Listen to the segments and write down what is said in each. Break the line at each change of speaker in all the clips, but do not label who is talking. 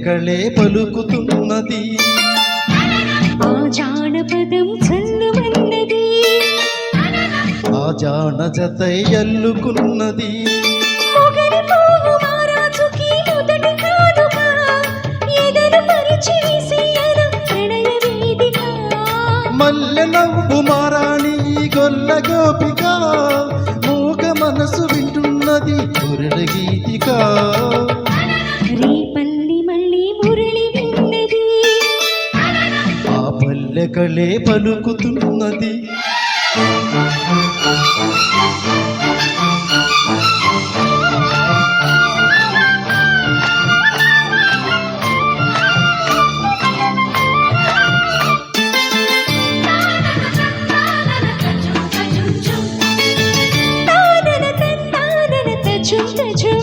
కళే పలుకుతున్నది
ఆ జానపదం చల్లుమన్నది
ఆ జాన జతై అల్లుకున్నది
మొగలి పువ్వు మారాజుకి మొదటి కానుక ఎదలు పరిచి విసియన ప్రణయ వేదిక
మల్లె నవ్వు మారాణి గొల్ల గోపిక మూగ మనసు వింటున్నది మురళి గీతిక
రేపల్లి మళ్ళీ మురళి విన్నది
ఆ పల్లె కళే పలుకుతున్నది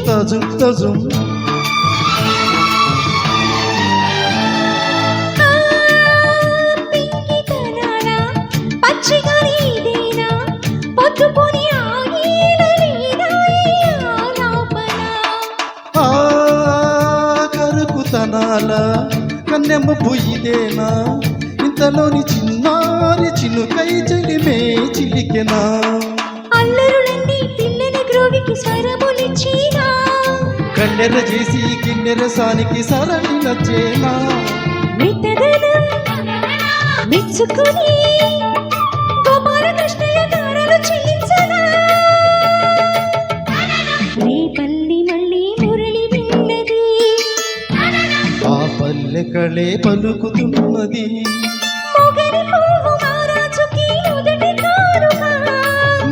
తజుం తజుం కరుకుతనాల కన్నెమ్మ పొయ్యిదేనా ఇంతలోని చిన్నారి చినుకై చెలిమే చిలికెనా
అల్లరులన్నీ పిల్లని గ్రోవికి స్వరములిచ్చినా
కన్నెర చేసి కిన్నెర సానికి సరళి నచ్చేనా
మిట్టదనం మెచ్చుకుని గోపాలకృష్ణుల తారలు చెల్లించనా రేపల్లి మళ్ళీ మురళి విన్నది
ఆ పల్లె కళే పలుకుతున్నది
మొగలి పువ్వు మారాజుకి మొదటి కానుక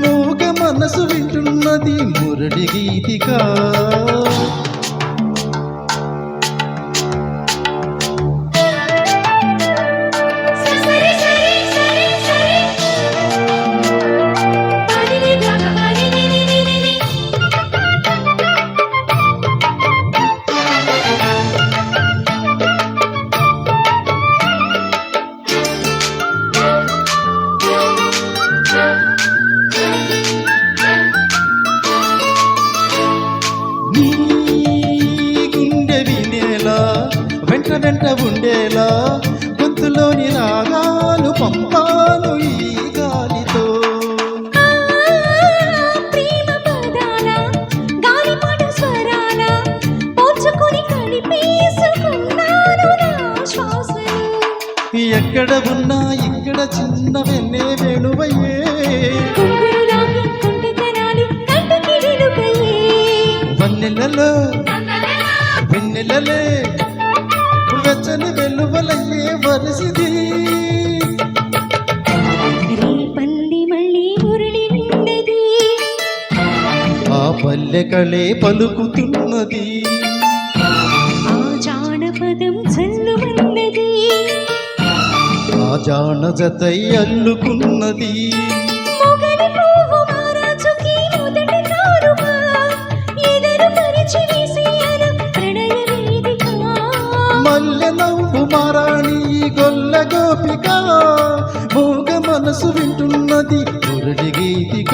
మూగ మనసు వింటున్నది మురళి గీతిక వెంట వెంట ఉండేలా గొంతులోని రాగాలు పంపాను ఈ గాలితో
ప్రేమ పదాల గాలిపాట స్వరాల పోల్చుకొని కలిపేసుకున్నాను నా శ్వాసలు
ఎక్కడ ఉన్నా ఇక్కడ చిన్న వెన్నే వేణువయ్యే
కుంగురులాగి కుంటితనాలు కంటికి వెలుగయ్యే
వన్నెలలో వెన్నెలలే వెచ్చని వెలువలయ్యే వరసిది
రేపల్లి మళ్ళీ మురళి విన్నది
ఆ పల్లె కళే పలుకుతున్నది
ఆ జానపదం చల్లుమన్నది
ఆ జాన జతై అల్లుకున్నది
మొగలి పువ్వు మారాజుకి మొదటి కానుక ఎదలు పరిచి విసియన ప్రణయ వేదిక
మల్లె నవ్వు మారాణి గొల్ల గోపిక మూగ మనసు వింటున్నది మురళి గీతిక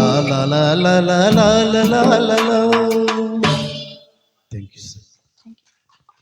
లా లా లా లా లా లా లా లా లా. Thank you, sir.